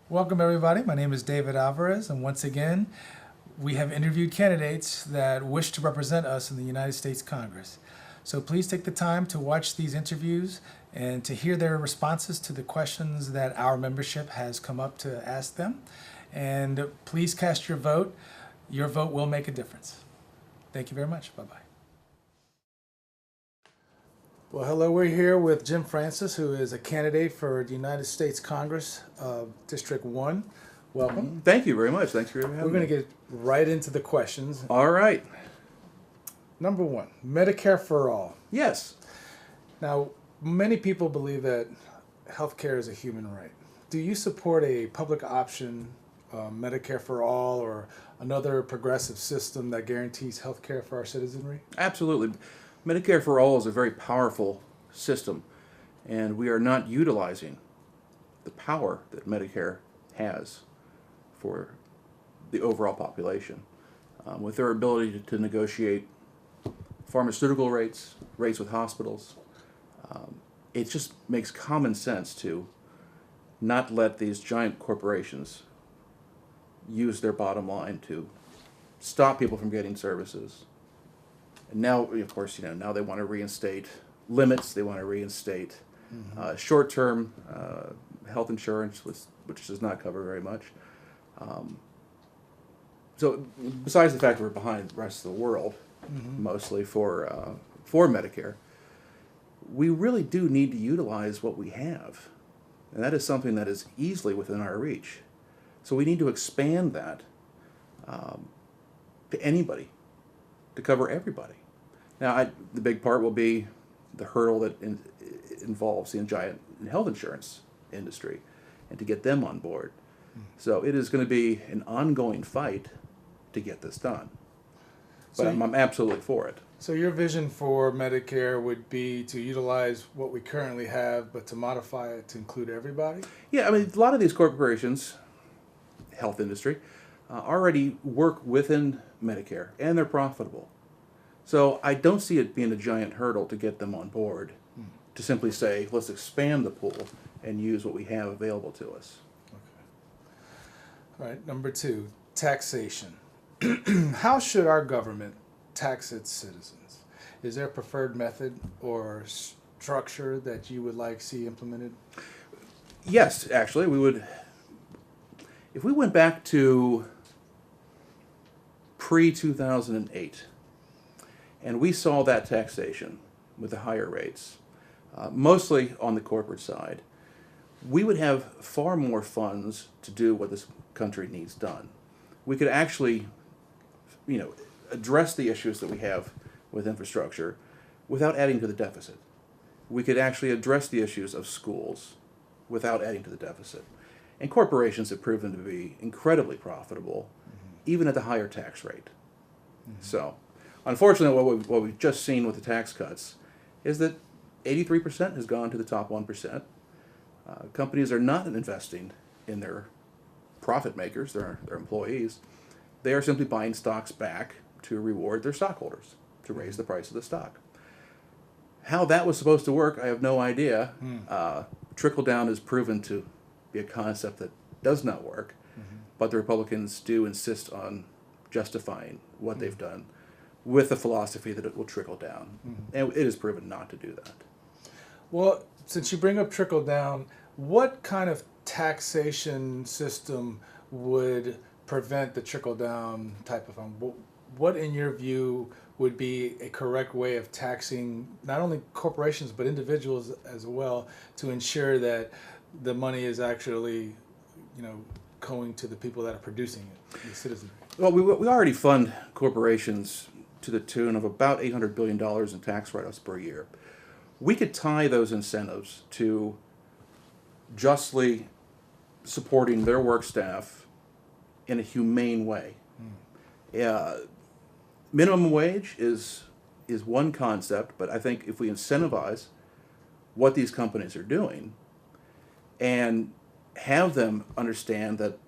Welcome, everybody. My name is David Alvarez, and once again, we have interviewed candidates that wish to represent us in the United States Congress. So please take the time to watch these interviews and to hear their responses to the questions that our membership has come up to ask them. And please cast your vote. Your vote will make a difference. Thank you very much. Bye-bye. Well, hello, we're here with Jim Francis, who is a candidate for the United States Congress, District 1. Welcome. Thank you very much. Thanks for having me. We're going to get right into the questions. All right. Number one, Medicare for all. Yes. Now, many people believe that healthcare is a human right. Do you support a public option, Medicare for all, or another progressive system that guarantees healthcare for our citizenry? Absolutely. Medicare for all is a very powerful system, and we are not utilizing the power that Medicare has for the overall population. With their ability to negotiate pharmaceutical rates with hospitals, it just makes common sense to not let these giant corporations use their bottom line to stop people from getting services. And now, of course, now they want to reinstate limits. They want to reinstate short-term health insurance, which does not cover very much. So, besides the fact that we're behind the rest of the world, mostly for Medicare, we really do need to utilize what we have, and that is something that is easily within our reach. So we need to expand that to anybody, to cover everybody. Now, the big part will be the hurdle that involves the giant health insurance industry, and to get them on board. So it is going to be an ongoing fight to get this done. But So I'm absolutely for it. So your vision for Medicare would be to utilize what we currently have, but to modify it to include everybody? Yeah, I mean, a lot of these corporations, health industry, already work within Medicare, and they're profitable. So I don't see it being a giant hurdle to get them on board, to simply say, let's expand the pool and use what we have available to us. Okay. All right, number two, taxation. How should our government tax its citizens? Is there a preferred method or structure that you would like to see implemented? Yes, actually, we would. If we went back to pre-2008, and we saw that taxation with the higher rates, mostly on the corporate side, we would have far more funds to do what this country needs done. We could actually, address the issues that we have with infrastructure without adding to the deficit. We could actually address the issues of schools without adding to the deficit. And corporations have proven to be incredibly profitable, even at the higher tax rate. So, unfortunately, what we've just seen with the tax cuts is that 83% has gone to the top 1%. Companies are not investing in their profit makers, their employees. They are simply buying stocks back to reward their stockholders, to raise the price of the stock. How that was supposed to work, I have no idea. Trickle down is proven to be a concept that does not work, but the Republicans do insist on justifying what they've done with the philosophy that it will trickle down. And it is proven not to do that. Well, since you bring up trickle down, what kind of taxation system would prevent the trickle down type of what in your view would be a correct way of taxing not only corporations but individuals as well, to ensure that the money is actually going to the people that are producing it, the citizens? Well, we already fund corporations to the tune of about $800 billion in tax write-offs per year. We could tie those incentives to justly supporting their work staff in a humane way. Minimum wage is one concept, but I think if we incentivize what these companies are doing and have them understand that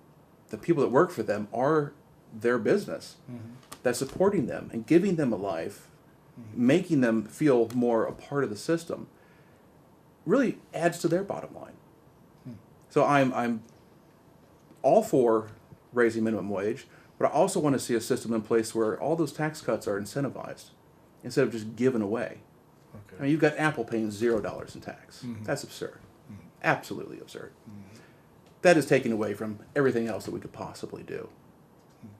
the people that work for them are their business, that's supporting them and giving them a life, making them feel more a part of the system, really adds to their bottom line. So I'm all for raising minimum wage, but I also want to see a system in place where all those tax cuts are incentivized instead of just given away. Okay. I mean, you've got Apple paying $0 in tax. Mhm. That's absurd. Mhm. Absolutely absurd. Mhm. That is taking away from everything else that we could possibly do.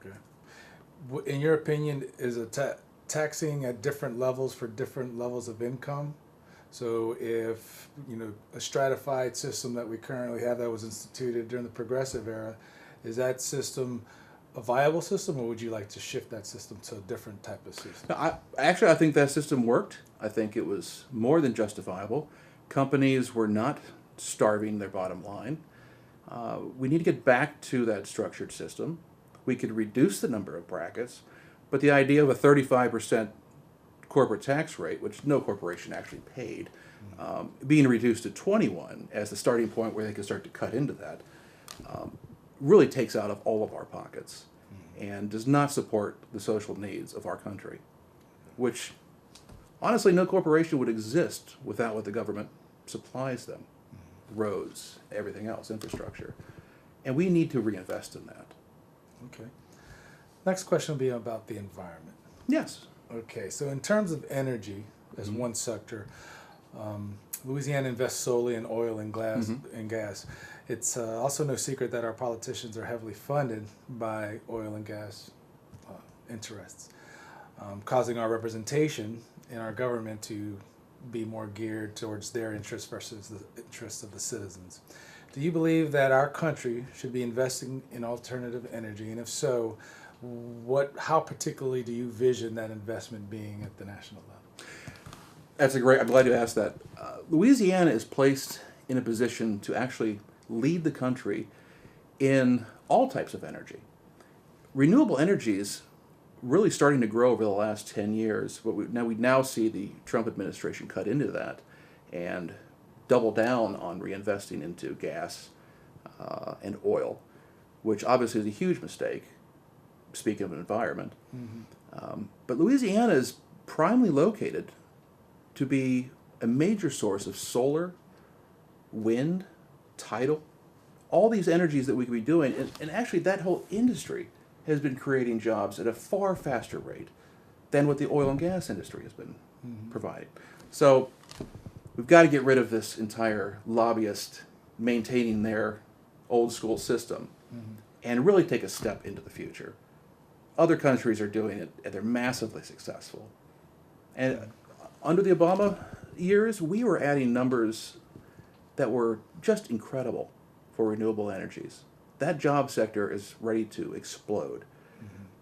Okay. In your opinion, is taxing at different levels for different levels of income? So if, a stratified system that we currently have that was instituted during the progressive era, is that system a viable system, or would you like to shift that system to a different type of system? No, I think that system worked. I think it was more than justifiable. Companies were not starving their bottom line. We need to get back to that structured system. We could reduce the number of brackets, but the idea of a 35% corporate tax rate, which no corporation actually paid, being reduced to 21 as the starting point where they can start to cut into that, really takes out of all of our pockets and does not support the social needs of our country, which honestly no corporation would exist without what the government supplies them. Roads, everything else, infrastructure. And we need to reinvest in that. Okay. Next question will be about the environment. Yes. Okay, so in terms of energy, as one sector, Louisiana invests solely in oil and gas. It's also no secret that our politicians are heavily funded by oil and gas interests, causing our representation in our government to be more geared towards their interests versus the interests of the citizens. Do you believe that our country should be investing in alternative energy, and if so, how particularly do you vision that investment being at the national level? I'm glad you asked that. Louisiana is placed in a position to actually lead the country in all types of energy. Renewable energy is really starting to grow over the last 10 years, but we now see the Trump administration cut into that and double down on reinvesting into gas and oil, which obviously is a huge mistake, speaking of an environment. But Louisiana is primarily located to be a major source of solar, wind, tidal, all these energies that we could be doing. And actually that whole industry has been creating jobs at a far faster rate than what the oil and gas industry has been providing. So we've got to get rid of this entire lobbyist maintaining their old school system and really take a step into the future. Other countries are doing it, and they're massively successful. And under the Obama years, we were adding numbers that were just incredible for renewable energies. That job sector is ready to explode.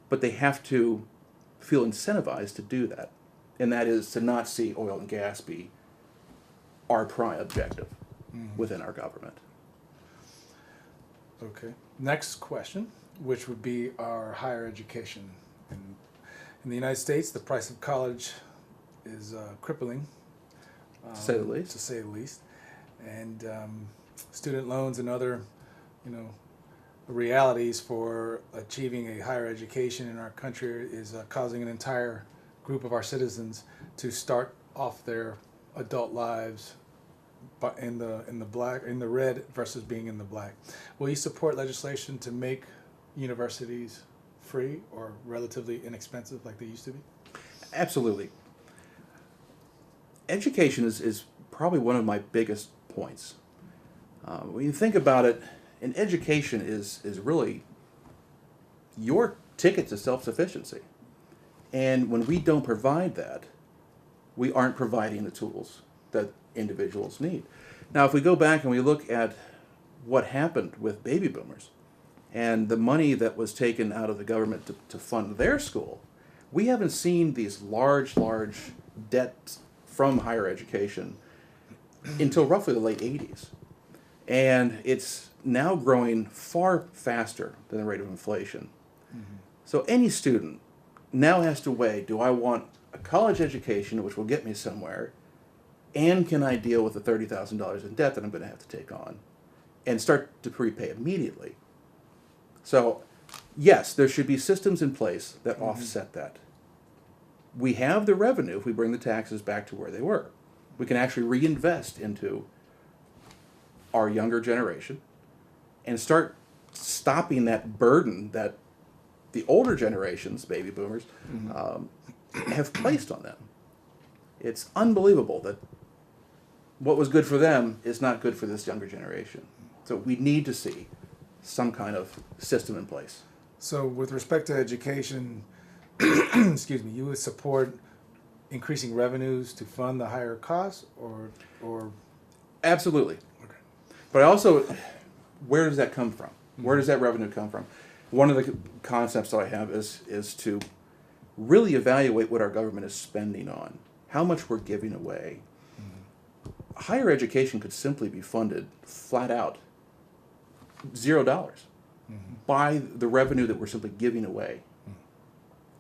But they have to feel incentivized to do that. And that is to not see oil and gas be our prime objective within our government. Okay. Next question, which would be our higher education. In the United States, the price of college is crippling, To say the least. To say the least. And student loans and other, realities for achieving a higher education in our country is causing an entire group of our citizens to start off their adult lives but in the red versus being in the black. Will you support legislation to make universities free or relatively inexpensive like they used to be? Absolutely. Education is probably one of my biggest points. When you think about it, an education is really your ticket to self-sufficiency. And when we don't provide that, we aren't providing the tools that individuals need. Now, if we go back and we look at what happened with baby boomers and the money that was taken out of the government to fund their school, we haven't seen these large debts from higher education until roughly the late 80s. And it's now growing far faster than the rate of inflation. So any student now has to weigh, do I want a college education which will get me somewhere, and can I deal with the $30,000 in debt that I'm going to have to take on and start to prepay immediately? So yes, there should be systems in place that offset that. We have the revenue if we bring the taxes back to where they were. We can actually reinvest into our younger generation and start stopping that burden that the older generations, baby boomers, have placed on them. It's unbelievable that what was good for them is not good for this younger generation. So we need to see some kind of system in place. So with respect to education, excuse me, you would support increasing revenues to fund the higher costs, or Absolutely. okay. But also, where does that come from? Where does that revenue come from? One of the concepts that I have is to really evaluate what our government is spending on, how much we're giving away. Higher education could simply be funded flat out, $0, by the revenue that we're simply giving away.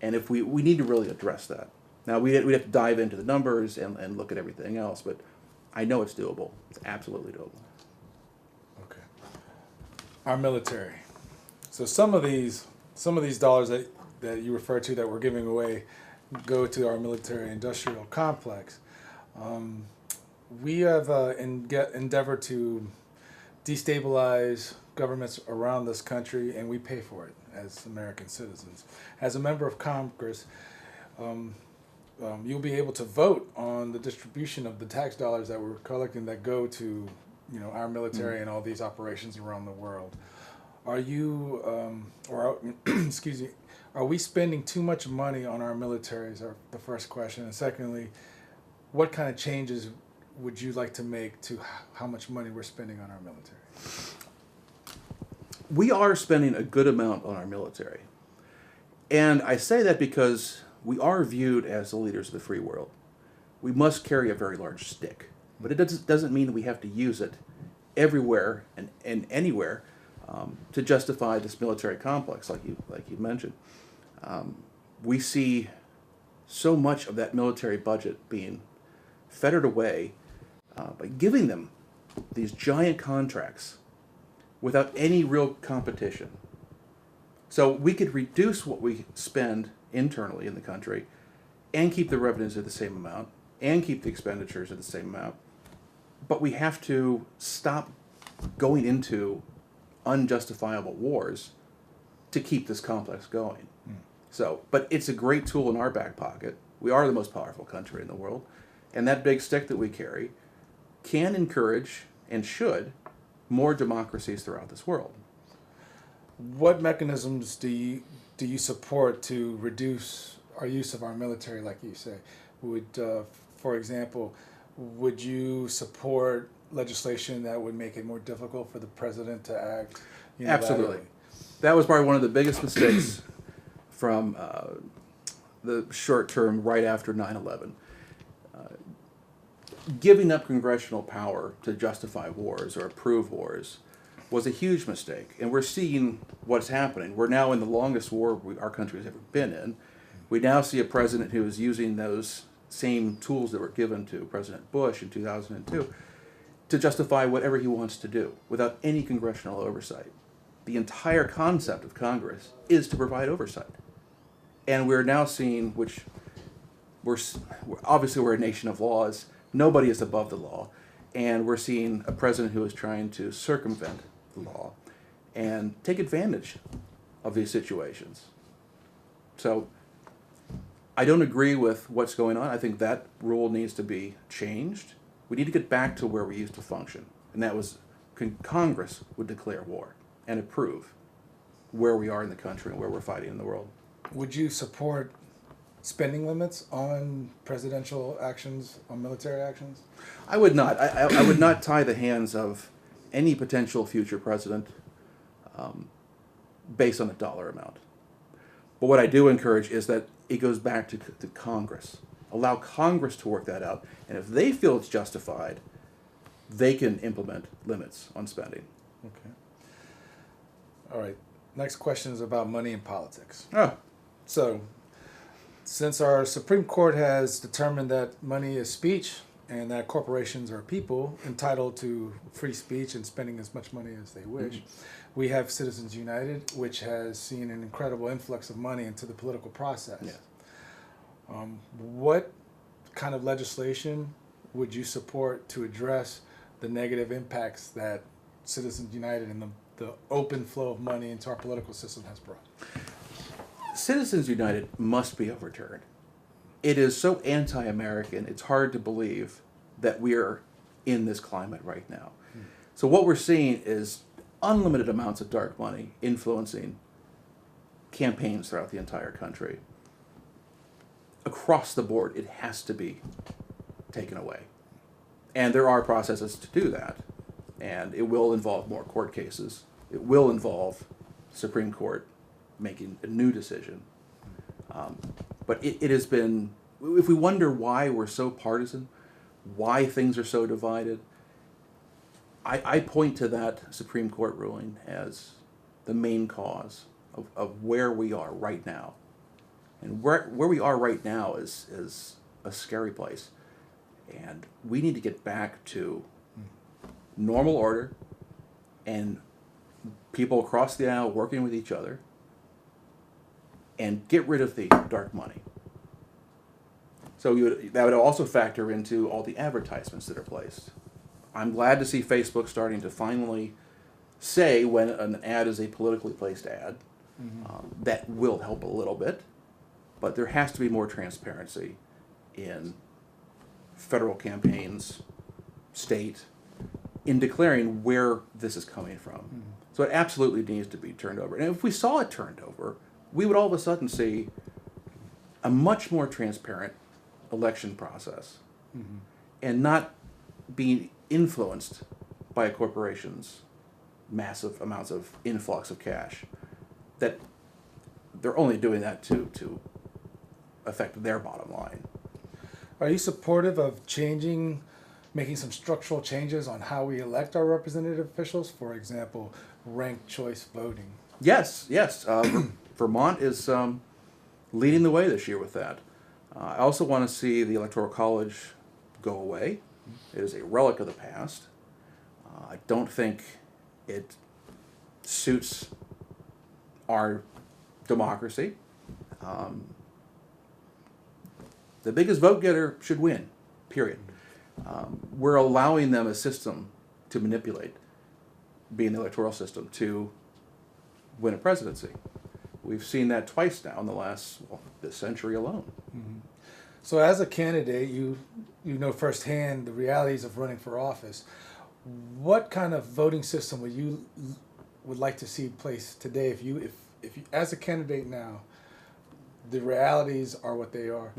And if we need to really address that. Now, we'd have to dive into the numbers and look at everything else, but I know it's doable. It's absolutely doable. Okay. Our military. So some of these dollars that you refer to that we're giving away go to our military industrial complex. We have endeavored to destabilize governments around this country, and we pay for it as American citizens. As a member of Congress, you'll be able to vote on the distribution of the tax dollars that we're collecting that go to, our military and all these operations around the world. Are you, excuse me, are we spending too much money on our military is the first question. And secondly, what kind of changes would you like to make to how much money we're spending on our military? We are spending a good amount on our military. And I say that because we are viewed as the leaders of the free world. We must carry a very large stick. But it doesn't mean that we have to use it everywhere and anywhere to justify this military complex, like you mentioned. We see so much of that military budget being fettered away by giving them these giant contracts without any real competition. So we could reduce what we spend internally in the country and keep the revenues at the same amount and keep the expenditures at the same amount. But we have to stop going into unjustifiable wars to keep this complex going. So, but it's a great tool in our back pocket. We are the most powerful country in the world. And that big stick that we carry can encourage and should more democracies throughout this world. What mechanisms do you support to reduce our use of our military, like you say? For example, would you support legislation that would make it more difficult for the president to act unilaterally? Absolutely. That was probably one of the biggest mistakes from the short term right after 9/11. Giving up congressional power to justify wars or approve wars was a huge mistake. And we're seeing what's happening. We're now in the longest war our country has ever been in. We now see a president who is using those same tools that were given to President Bush in 2002 to justify whatever he wants to do without any congressional oversight. The entire concept of Congress is to provide oversight. And we're now seeing, which obviously we're a nation of laws, nobody is above the law, and we're seeing a president who is trying to circumvent the law and take advantage of these situations. So I don't agree with what's going on. I think that rule needs to be changed. We need to get back to where we used to function, and that was Congress would declare war and approve where we are in the country and where we're fighting in the world. Would you support spending limits on presidential actions, on military actions? I would not. I would not tie the hands of any potential future president based on a dollar amount. But what I do encourage is that it goes back to Congress. Allow Congress to work that out. And if they feel it's justified, they can implement limits on spending. Okay. All right. Next question is about money in politics. Oh. So, since our Supreme Court has determined that money is speech and that corporations are people entitled to free speech and spending as much money as they wish, we have Citizens United, which has seen an incredible influx of money into the political process. Yeah. What kind of legislation would you support to address the negative impacts that Citizens United and the open flow of money into our political system has brought? Citizens United must be overturned. It is so anti-American, it's hard to believe that we are in this climate right now. So what we're seeing is unlimited amounts of dark money influencing campaigns throughout the entire country. Across the board, it has to be taken away. And there are processes to do that. And it will involve more court cases. It will involve Supreme Court making a new decision. But it has been, if we wonder why we're so partisan, why things are so divided, I point to that Supreme Court ruling as the main cause of where we are right now. And where we are right now is a scary place. And we need to get back to normal order and people across the aisle working with each other and get rid of the dark money. So that would also factor into all the advertisements that are placed. I'm glad to see Facebook starting to finally say when an ad is a politically placed ad. That will help a little bit, but there has to be more transparency in federal campaigns, state, in declaring where this is coming from. So it absolutely needs to be turned over. And if we saw it turned over, we would all of a sudden see a much more transparent election process and not be influenced by a corporation's massive amounts of influx of cash. That they're only doing that to affect their bottom line. Are you supportive of making some structural changes on how we elect our representative officials? For example, ranked choice voting. Yes. Vermont is leading the way this year with that. I also want to see the Electoral College go away. It is a relic of the past. I don't think it suits our democracy. The biggest vote getter should win, period. We're allowing them a system to manipulate, being the electoral system, to win a presidency. We've seen that twice now in this century alone. So as a candidate, you know firsthand the realities of running for office. What kind of voting system would like to see placed today if you as a candidate now, the realities are what they are.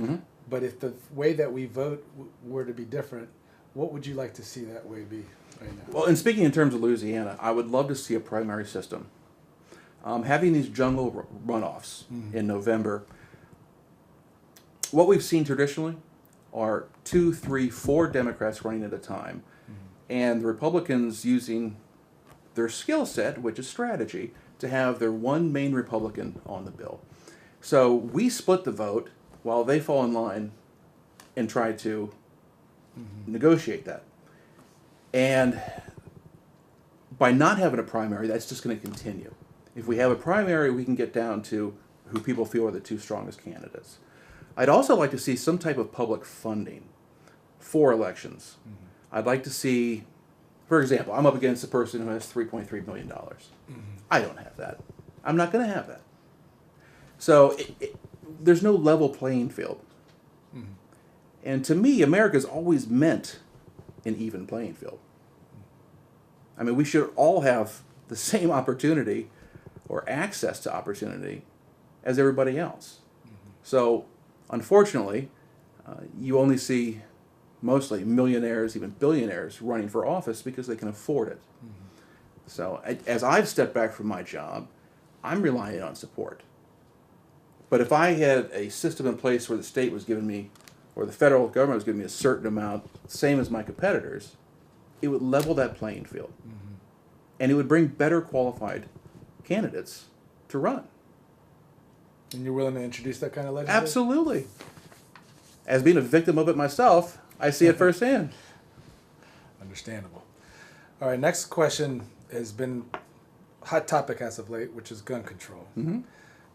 But if the way that we vote were to be different, what would you like to see that way be right now? Well, and speaking in terms of Louisiana, I would love to see a primary system. Having these jungle runoffs in November, what we've seen traditionally are 2, 3, 4 Democrats running at a time, and the Republicans using their skill set, which is strategy, to have their one main Republican on the bill. So we split the vote while they fall in line and try to negotiate that. And by not having a primary, that's just going to continue. If we have a primary, we can get down to who people feel are the 2 strongest candidates. I'd also like to see some type of public funding for elections. I'd like to see, for example, I'm up against a person who has $3.3 million. I don't have that. I'm not going to have that. So there's no level playing field. And to me, America's always meant an even playing field. I mean, we should all have the same opportunity or access to opportunity as everybody else. So, unfortunately, you only see mostly millionaires, even billionaires, running for office because they can afford it. So, as I've stepped back from my job, I'm relying on support. But if I had a system in place where the state was giving me, or the federal government was giving me a certain amount, same as my competitors, it would level that playing field. And it would bring better qualified candidates to run. And you're willing to introduce that kind of legislation? Absolutely. As being a victim of it myself, I see it firsthand. Understandable. All right, next question has been a hot topic as of late, which is gun control.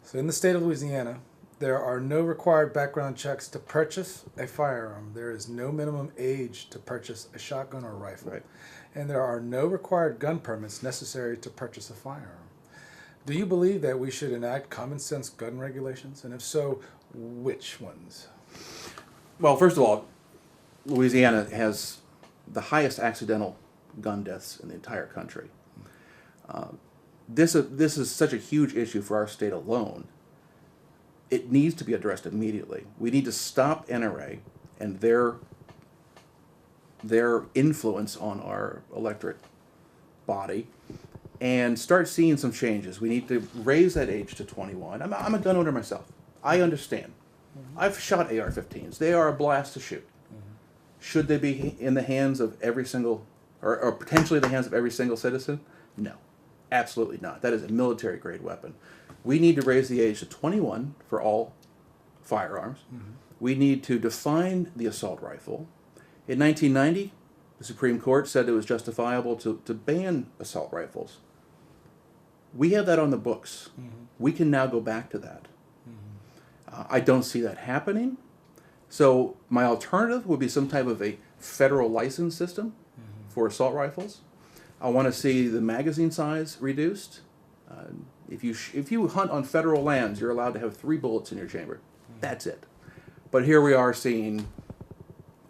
So in the state of Louisiana, There are no required background checks to purchase a firearm. There is no minimum age to purchase a shotgun or rifle. Right. And there are no required gun permits necessary to purchase a firearm. Do you believe that we should enact common sense gun regulations? And if so, which ones? Well, first of all, Louisiana has the highest accidental gun deaths in the entire country. This is such a huge issue for our state alone. It needs to be addressed immediately. We need to stop NRA and their influence on our electorate body and start seeing some changes. We need to raise that age to 21. I'm a gun owner myself. I understand. I've shot AR-15s. They are a blast to shoot. Should they be in the hands of every single, or potentially in the hands of every single citizen? No, absolutely not. That is a military-grade weapon. We need to raise the age to 21 for all firearms. We need to define the assault rifle. In 1990, the Supreme Court said it was justifiable to ban assault rifles. We have that on the books. We can now go back to that. I don't see that happening. So my alternative would be some type of a federal license system for assault rifles. I want to see the magazine size reduced. If you hunt on federal lands, you're allowed to have 3 bullets in your chamber. That's it. But here we are seeing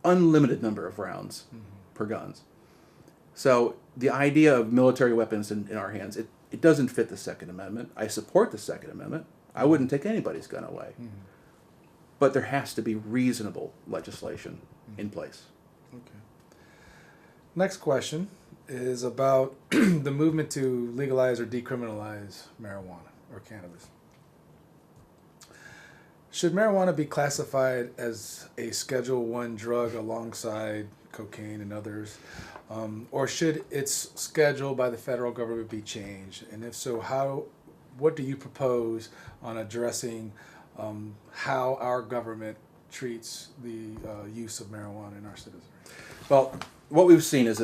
unlimited number of rounds per guns. So the idea of military weapons in our hands, it doesn't fit the Second Amendment. I support the Second Amendment. I wouldn't take anybody's gun away. But there has to be reasonable legislation in place. Okay. Next question is about the movement to legalize or decriminalize marijuana or cannabis. Should marijuana be classified as a Schedule I drug alongside cocaine and others? Or should its schedule by the federal government be changed? And if so, what do you propose on addressing how our government treats the use of marijuana in our citizenry? Well, what we've seen is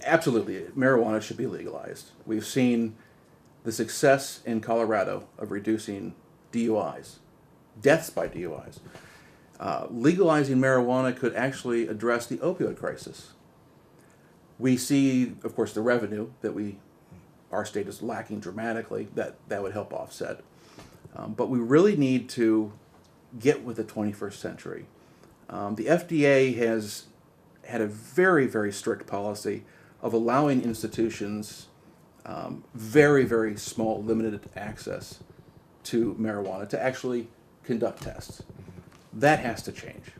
absolutely marijuana should be legalized. We've seen the success in Colorado of reducing DUIs, deaths by DUIs. Legalizing marijuana could actually address the opioid crisis. We see, of course, the revenue that our state is lacking dramatically, that would help offset. But we really need to get with the 21st century. The FDA has had a very, very strict policy of allowing institutions very, very small, limited access to marijuana to actually conduct tests. That has to change.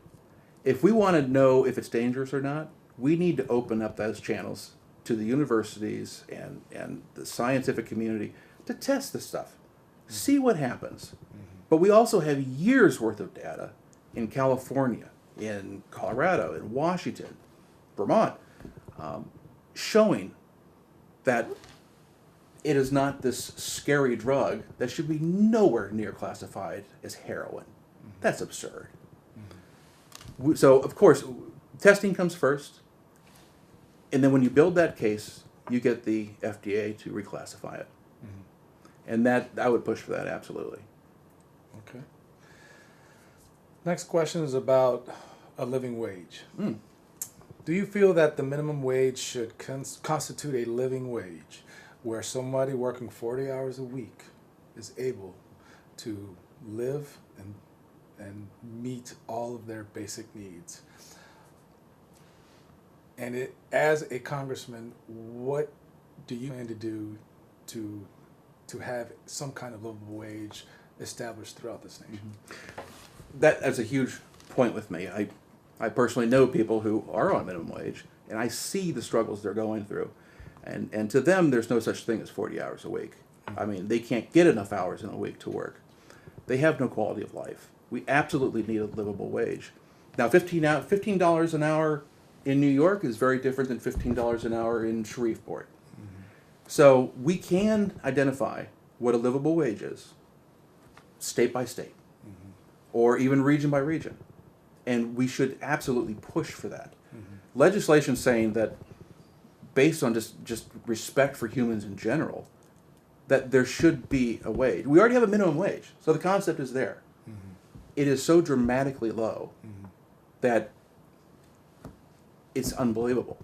If we want to know if it's dangerous or not, we need to open up those channels to the universities and the scientific community to test this stuff. See what happens. But we also have years worth of data in California, in Colorado, in Washington, Vermont, showing that it is not this scary drug that should be nowhere near classified as heroin. That's absurd. So, of course, testing comes first, and then when you build that case, you get the FDA to reclassify it. And I would push for that, absolutely. Okay. Next question is about a living wage. Do you feel that the minimum wage should constitute a living wage where somebody working 40 hours a week is able to live and meet all of their basic needs? And as a congressman, what do you plan to do to have some kind of livable wage established throughout this nation? That's a huge point with me. I personally know people who are on minimum wage, and I see the struggles they're going through. And to them, there's no such thing as 40 hours a week. I mean, they can't get enough hours in a week to work. They have no quality of life. We absolutely need a livable wage. Now, $15 an hour in New York is very different than $15 an hour in Shreveport. So we can identify what a livable wage is, state by state, or even region by region. And we should absolutely push for that. Legislation saying that, based on just respect for humans in general, that there should be a wage. We already have a minimum wage, so the concept is there. it is so dramatically low that it's unbelievable.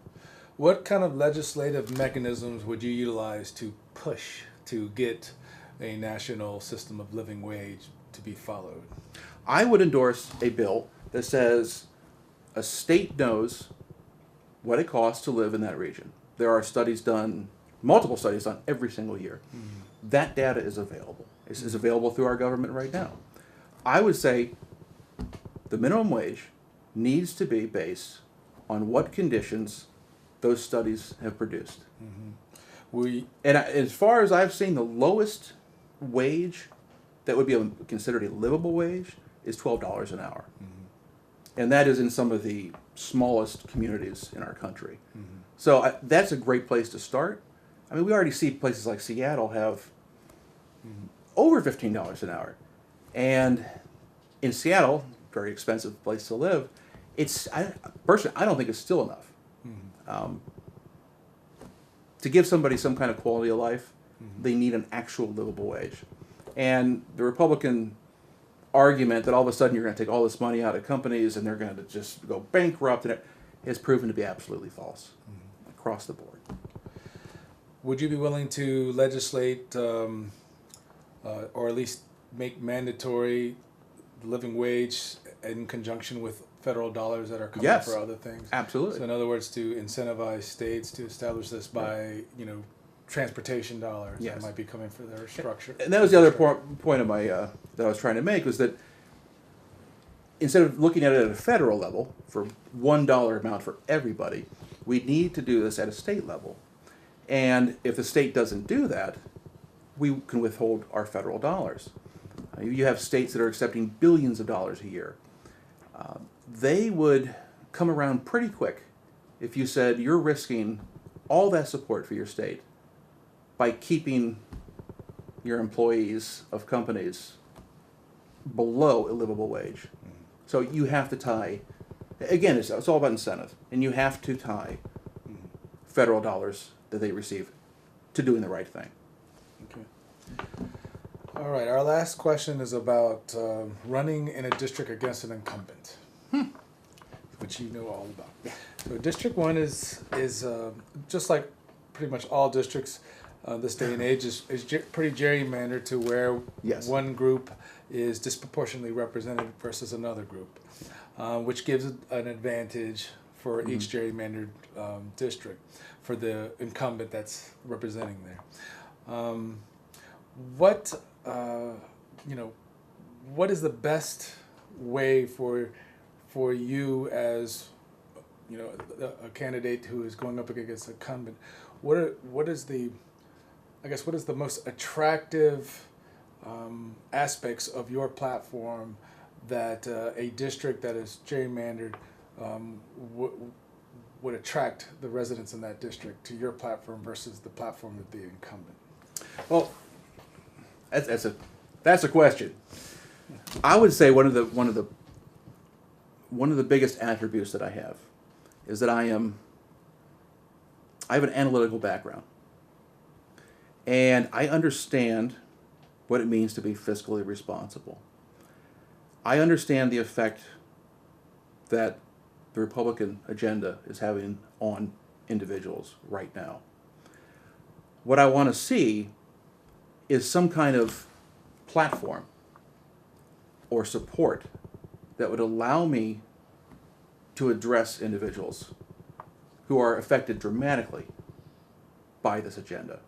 What kind of legislative mechanisms would you utilize to push to get a national system of living wage to be followed? I would endorse a bill that says a state knows what it costs to live in that region. There are studies done, multiple studies done every single year. That data is available. It's available through our government right now. I would say the minimum wage needs to be based on what conditions those studies have produced. And as far as I've seen, the lowest wage that would be considered a livable wage is $12 an hour. And that is in some of the smallest communities in our country. So that's a great place to start. I mean, we already see places like Seattle have over $15 an hour. And in Seattle, very expensive place to live, personally, I don't think it's still enough. To give somebody some kind of quality of life, they need an actual livable wage. And the Republican argument that all of a sudden you're going to take all this money out of companies and they're going to just go bankrupt, and it has proven to be absolutely false across the board. Would you be willing to legislate or at least make mandatory the living wage in conjunction with federal dollars that are coming Yes, for other things? absolutely. So in other words, to incentivize states to establish this by, transportation dollars Yes. that might be coming for their structure. And that was the other point of my that I was trying to make, was that instead of looking at it at a federal level for $1 amount for everybody, we need to do this at a state level. And if the state doesn't do that, we can withhold our federal dollars. You have states that are accepting billions of dollars a year. They would come around pretty quick if you said you're risking all that support for your state by keeping your employees of companies below a livable wage. So you have to tie, again, it's all about incentive, and you have to tie federal dollars that they receive to doing the right thing. Okay. All right, our last question is about running in a district against an incumbent, which you know all about. So District 1 is just like pretty much all districts this day and age, is pretty gerrymandered to where Yes. one group is disproportionately represented versus another group, which gives an advantage for each gerrymandered district for the incumbent that's representing there. What is the best way for you as a candidate who is going up against an incumbent? What is the most attractive aspects of your platform that a district that is gerrymandered would attract the residents in that district to your platform versus the platform of the incumbent? Well, that's a question. I would say one of the biggest attributes that I have is that I have an analytical background, and I understand what it means to be fiscally responsible. I understand the effect that the Republican agenda is having on individuals right now. What I want to see is some kind of platform or support that would allow me to address individuals who are affected dramatically by this agenda.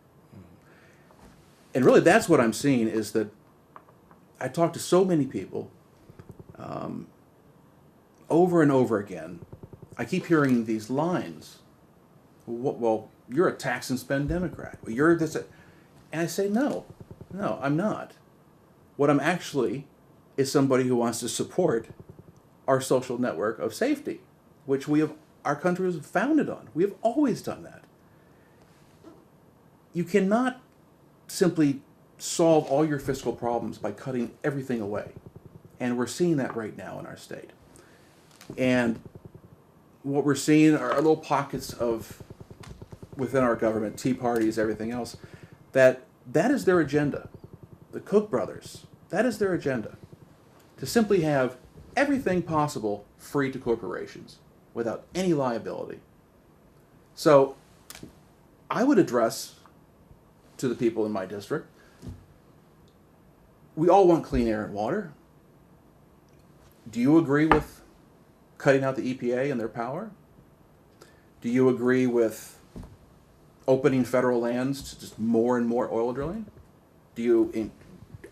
And really that's what I'm seeing, is that I talk to so many people over and over again. I keep hearing these lines. Well, you're a tax and spend Democrat. Well, you're this. And I say, no, I'm not. What I'm actually is somebody who wants to support our social network of safety, which our country is founded on. We have always done that. You cannot simply solve all your fiscal problems by cutting everything away. And we're seeing that right now in our state. And what we're seeing are little pockets within our government, Tea Parties, everything else, that is their agenda. The Koch brothers, that is their agenda. to simply have everything possible free to corporations without any liability. So I would address to the people in my district, we all want clean air and water. Do you agree with cutting out the EPA and their power? Do you agree with opening federal lands to just more and more oil drilling?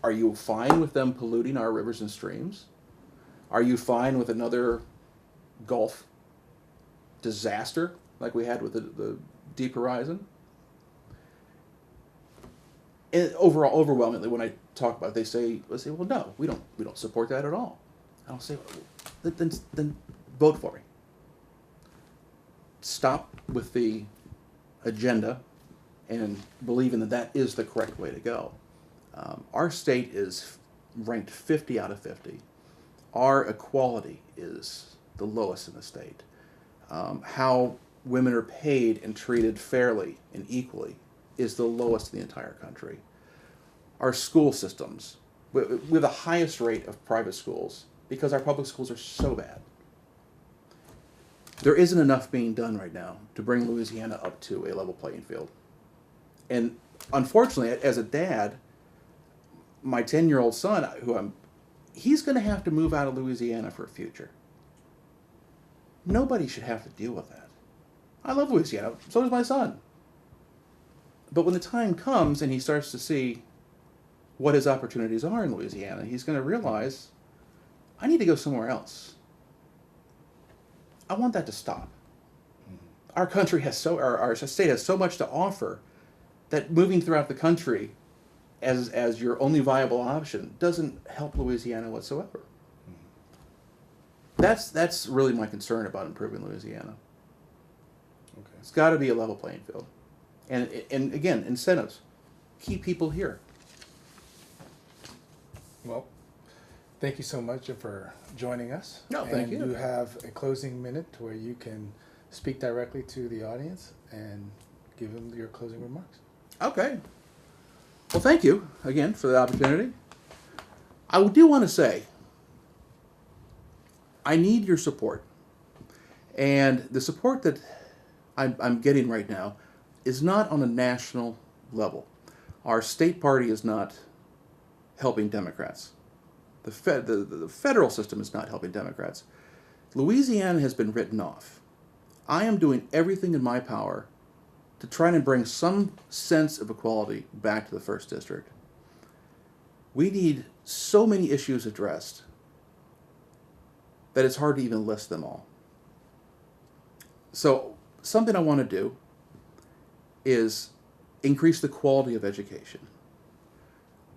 Are you fine with them polluting our rivers and streams? Are you fine with another Gulf disaster like we had with the Deep Horizon? And overall, overwhelmingly, when I talk about it, they say, well, no, we don't support that at all. I'll say, well, then vote for me. Stop with the agenda and believing that that is the correct way to go. Our state is ranked 50 out of 50. Our equality is the lowest in the state. How women are paid and treated fairly and equally is the lowest in the entire country. Our school systems, we have the highest rate of private schools because our public schools are so bad. There isn't enough being done right now to bring Louisiana up to a level playing field. And unfortunately, as a dad, my 10-year-old son, he's going to have to move out of Louisiana for a future. Nobody should have to deal with that. I love Louisiana, so does my son. But when the time comes and he starts to see what his opportunities are in Louisiana, he's going to realize, I need to go somewhere else. I want that to stop. Our country has our state has so much to offer that moving throughout the country as your only viable option doesn't help Louisiana whatsoever. That's really my concern about improving Louisiana. Okay. It's got to be a level playing field. And again, incentives. Keep people here. Well, thank you so much for joining us. No, thank you. And you have a closing minute where you can speak directly to the audience and give them your closing remarks. Okay. Well, thank you again for the opportunity. I do want to say, I need your support. And the support that I'm getting right now is not on a national level. Our state party is not helping Democrats. The federal system is not helping Democrats. Louisiana has been written off. I am doing everything in my power to try and bring some sense of equality back to the 1st District. We need so many issues addressed that it's hard to even list them all. So something I want to do is increase the quality of education.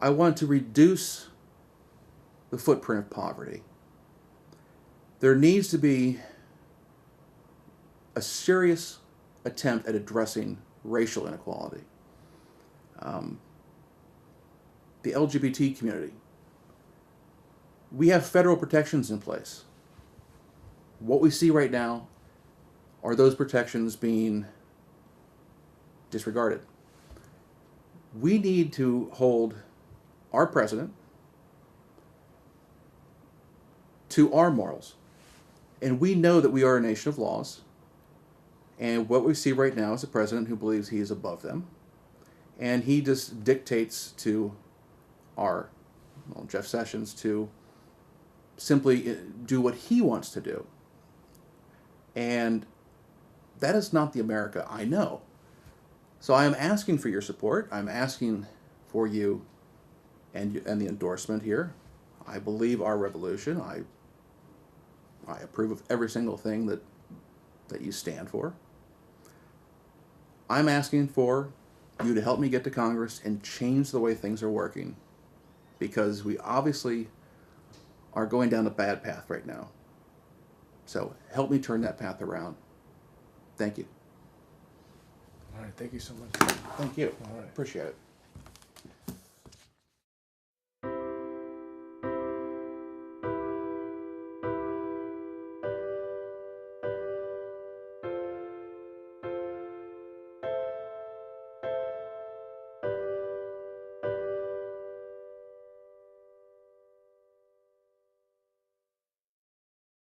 I want to reduce the footprint of poverty. There needs to be a serious attempt at addressing racial inequality. The LGBT community. We have federal protections in place. What we see right now are those protections being disregarded. We need to hold our president to our morals. And we know that we are a nation of laws. And what we see right now is a president who believes he is above them. And he just dictates to Jeff Sessions to simply do what he wants to do. And that is not the America I know. So I am asking for your support. I'm asking for you and the endorsement here. I believe our revolution. I approve of every single thing that you stand for. I'm asking for you to help me get to Congress and change the way things are working, because we obviously are going down a bad path right now. So help me turn that path around. Thank you. All right. Thank you so much. Thank you. All right. Appreciate it.